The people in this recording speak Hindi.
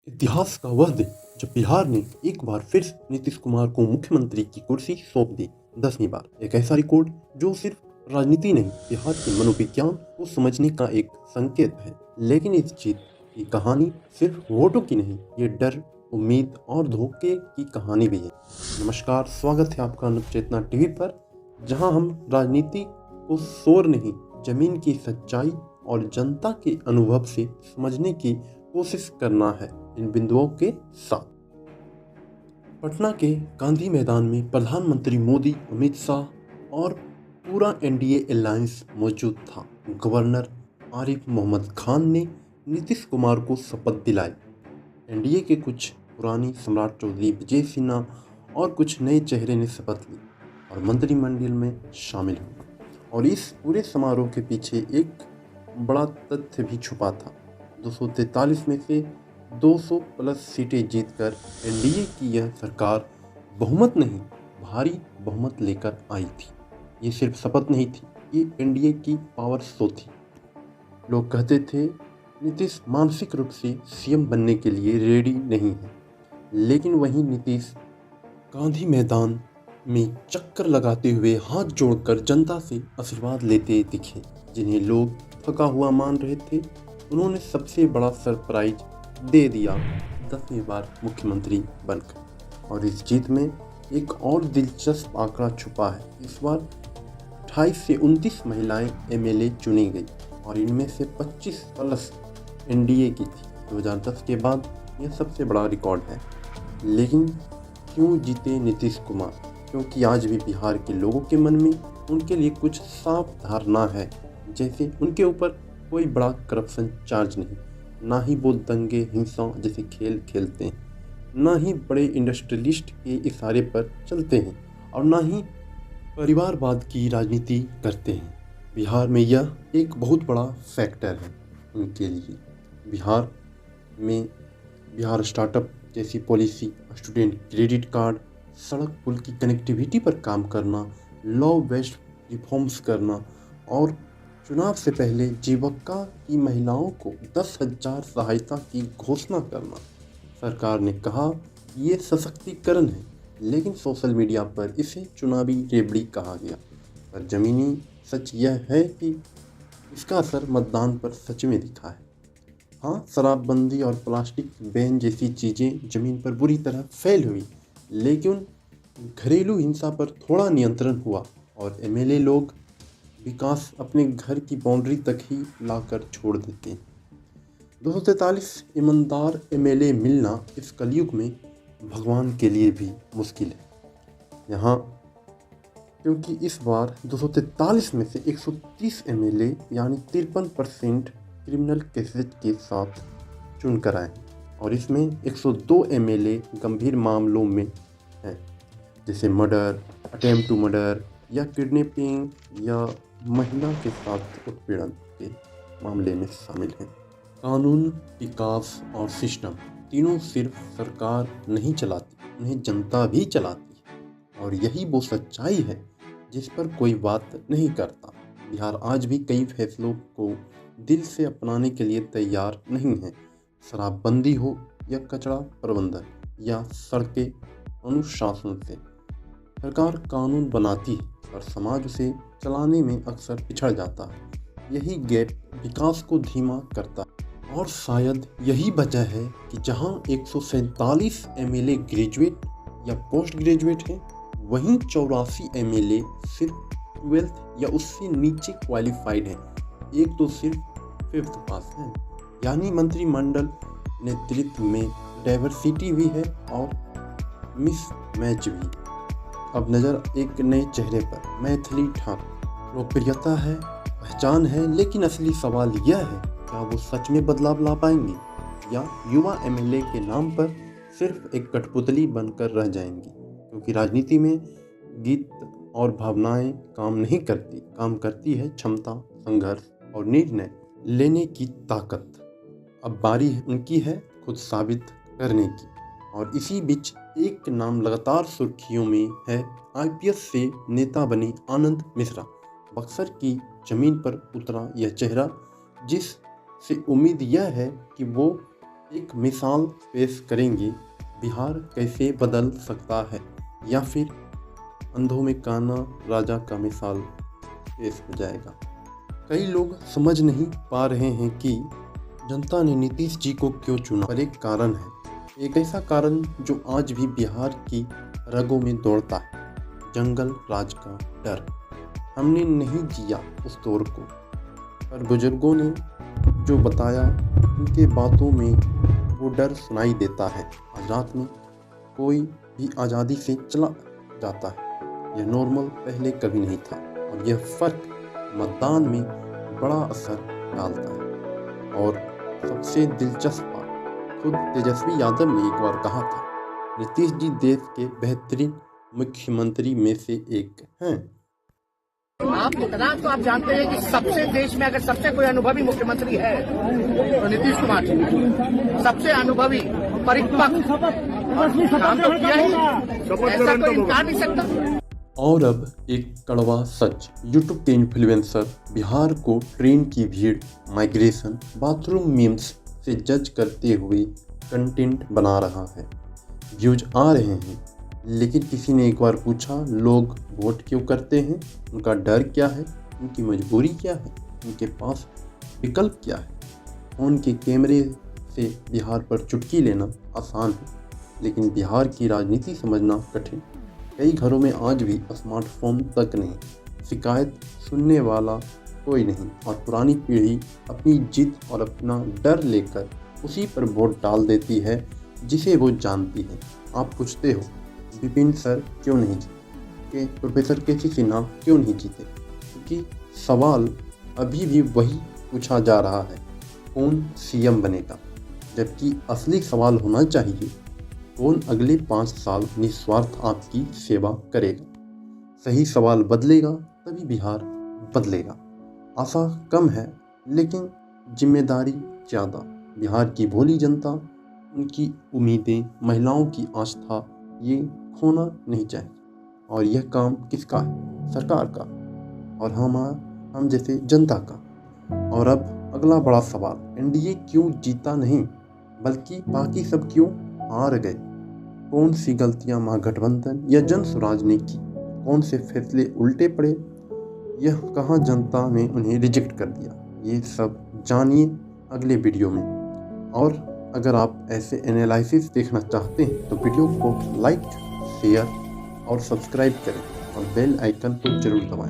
इतिहास का वह दिन जब बिहार ने एक बार फिर नीतीश कुमार को मुख्यमंत्री की कुर्सी सौंप दी 10वीं बार। एक ऐसा रिकॉर्ड जो सिर्फ राजनीति नहीं, बिहार के मनोविज्ञान को समझने का एक संकेत है। लेकिन इस जीत की कहानी सिर्फ वोटों की नहीं, ये डर, उम्मीद और धोखे की कहानी भी है। नमस्कार, स्वागत है आपका नवचेतना टीवी पर, जहां हम राजनीति को शोर नहीं, जमीन की सच्चाई और जनता के अनुभव से समझने की कोशिश करना है। इन बिंदुओं के साथ पटना के गांधी मैदान में प्रधानमंत्री मोदी, अमित शाह और पूरा एनडीए अलायंस मौजूद था। गवर्नर आरिफ मोहम्मद खान ने नीतीश कुमार को शपथ दिलाई। एनडीए के कुछ पुरानी सम्राट चौधरी, विजय सिन्हा और कुछ नए चेहरे ने शपथ ली और मंत्रिमंडल में शामिल हुए। और इस पूरे समारोह के पीछे एक बड़ा तथ्य भी छुपा था। 243 में से 200 प्लस सीटें जीतकर एनडीए की यह सरकार बहुमत नहीं, भारी बहुमत लेकर आई थी। ये सिर्फ शपथ नहीं थी, ये एनडीए की पावर शो थी। लोग कहते थे नीतीश मानसिक रूप से सीएम बनने के लिए रेडी नहीं है, लेकिन वहीं नीतीश गांधी मैदान में चक्कर लगाते हुए हाथ जोड़कर जनता से आशीर्वाद लेते दिखे। जिन्हें लोग थका हुआ मान रहे थे, उन्होंने सबसे बड़ा सरप्राइज दे दिया, 10वीं बार मुख्यमंत्री बनकर। और इस जीत में एक और दिलचस्प आंकड़ा छुपा है। इस बार 28 से 29 महिलाएं एमएलए चुनी गई और इनमें से 25 प्लस एनडीए की थी। 2010 के बाद यह सबसे बड़ा रिकॉर्ड है। लेकिन क्यों जीते नीतीश कुमार? क्योंकि आज भी बिहार के लोगों के मन में उनके लिए कुछ साफ धारणा है, जैसे उनके ऊपर कोई बड़ा करप्शन चार्ज नहीं, ना ही वो दंगे हिंसा जैसे खेल खेलते हैं, ना ही बड़े इंडस्ट्रियलिस्ट के इशारे पर चलते हैं और ना ही परिवारवाद की राजनीति करते हैं। बिहार में यह एक बहुत बड़ा फैक्टर है उनके लिए। बिहार में बिहार स्टार्टअप जैसी पॉलिसी, स्टूडेंट क्रेडिट कार्ड, सड़क पुल की कनेक्टिविटी पर काम करना, लॉ बेस्ड रिफॉर्म्स करना और चुनाव से पहले जीविका की महिलाओं को 10,000 सहायता की घोषणा करना। सरकार ने कहा ये सशक्तिकरण है, लेकिन सोशल मीडिया पर इसे चुनावी रेवड़ी कहा गया। पर जमीनी सच यह है कि इसका असर मतदान पर सच में दिखा है। हाँ, शराबबंदी और प्लास्टिक बैन जैसी चीज़ें जमीन पर बुरी तरह फैल हुई, लेकिन घरेलू हिंसा पर थोड़ा नियंत्रण हुआ और एमएलए लोग विकास अपने घर की बाउंड्री तक ही लाकर छोड़ देते हैं। 243 ईमानदार एमएलए मिलना इस कलयुग में भगवान के लिए भी मुश्किल है। यहाँ क्योंकि इस बार 243 में से 130 एमएलए यानी 53% क्रिमिनल केसेज के साथ चुनकर आए और इसमें 102 एमएलए गंभीर मामलों में हैं, जैसे मर्डर, अटेम्प्ट टू मर्डर या किडनैपिंग या महिला के साथ उत्पीड़न के मामले में शामिल हैं। कानून, विकास और सिस्टम तीनों सिर्फ सरकार नहीं चलाती, उन्हें जनता भी चलाती है। और यही वो सच्चाई है जिस पर कोई बात नहीं करता। बिहार आज भी कई फैसलों को दिल से अपनाने के लिए तैयार नहीं है। शराबबंदी हो या कचरा प्रबंधन या सड़कें, अनुशासन से सरकार कानून बनाती है और समाज उसे चलाने में अक्सर पिछड़ जाता है। यही गैप विकास को धीमा करता है और शायद यही वजह है कि जहां 147 एमएलए ग्रेजुएट या पोस्ट ग्रेजुएट हैं, वहीं 84 एमएलए सिर्फ 12th या उससे नीचे क्वालिफाइड हैं। एक तो सिर्फ 5th पास है। यानी मंत्रिमंडल नेतृत्व में डाइवर्सिटी भी है और मिस मैच भी। अब नज़र एक नए चेहरे पर, मैथिली ठाकुर। लोकप्रियता है, पहचान है, लेकिन असली सवाल यह है, क्या वो सच में बदलाव ला पाएंगी या युवा एमएलए के नाम पर सिर्फ एक कठपुतली बनकर रह जाएंगी? क्योंकि राजनीति में गीत और भावनाएं काम नहीं करती, काम करती है क्षमता, संघर्ष और निर्णय लेने की ताकत। अब बारी उनकी है खुद साबित करने की। और इसी बीच एक नाम लगातार सुर्खियों में है। आईपीएस से नेता बने आनंद मिश्रा। बक्सर की जमीन पर उतरा यह चेहरा, जिस से उम्मीद यह है कि वो एक मिसाल पेश करेंगे, बिहार कैसे बदल सकता है, या फिर अंधों में काना राजा का मिसाल पेश हो जाएगा। कई लोग समझ नहीं पा रहे हैं कि जनता ने नीतीश जी को क्यों चुना, पर एक कारण है, एक ऐसा कारण जो आज भी बिहार की रगों में दौड़ता है, जंगल राज का डर। हमने नहीं जिया उस दौर को, पर बुजुर्गों ने जो बताया उनके बातों में वो डर सुनाई देता है। आज रात में कोई भी आज़ादी से चला जाता है, यह नॉर्मल पहले कभी नहीं था, और यह फर्क मतदान में बड़ा असर डालता है। और सबसे दिलचस्प बात, खुद तेजस्वी यादव ने एक बार कहा था, नीतीश जी देश के बेहतरीन मुख्यमंत्री में से एक हैं। आप इतना तो आप जानते हैं कि सबसे देश में अगर सबसे कोई अनुभवी मुख्यमंत्री है तो नीतीश कुमार जी, सबसे अनुभवी, परिपक्व, काम तो किया ही, ऐसा कोई इनकार नहीं सकता। और अब एक कड़वा सच, यूट्यूब के इन्फ्लुएंसर बिहार को ट्रेन की भीड़, माइग्रेशन, बाथरूम मीम्स से जज करते हुए कंटेंट बना रहा है। व्यूज आ रहे हैं, लेकिन किसी ने एक बार पूछा लोग वोट क्यों करते हैं, उनका डर क्या है, उनकी मजबूरी क्या है, उनके पास विकल्प क्या है। फ़ोन के कैमरे से बिहार पर चुटकी लेना आसान है, लेकिन बिहार की राजनीति समझना कठिन। कई घरों में आज भी स्मार्टफोन तक नहीं, शिकायत सुनने वाला कोई नहीं, और पुरानी पीढ़ी अपनी जिद और अपना डर लेकर उसी पर वोट डाल देती है जिसे वो जानती है। आप पूछते हो विपिन सर क्यों नहीं जीते, प्रोफेसर केसी सिन्हा क्यों नहीं जीते, क्योंकि सवाल अभी भी वही पूछा जा रहा है, कौन सीएम बनेगा, जबकि असली सवाल होना चाहिए, कौन अगले 5 साल निस्वार्थ आपकी सेवा करेगा। सही सवाल बदलेगा तभी बिहार बदलेगा। आशा कम है, लेकिन जिम्मेदारी ज़्यादा। बिहार की भोली जनता, उनकी उम्मीदें, महिलाओं की आस्था, ये खोना नहीं चाहिए। और यह काम किसका है? सरकार का, और हम जैसे जनता का। और अब अगला बड़ा सवाल, एनडीए क्यों जीता नहीं, बल्कि बाकी सब क्यों हार गए? कौन सी गलतियां महागठबंधन या जन स्वराज ने की? कौन से फैसले उल्टे पड़े? यह कहाँ जनता ने उन्हें रिजेक्ट कर दिया? ये सब जानिए अगले वीडियो में। और अगर आप ऐसे एनालिसिस देखना चाहते हैं तो वीडियो को लाइक, शेयर और सब्सक्राइब करें, और बेल आइकन को जरूर दबाएं।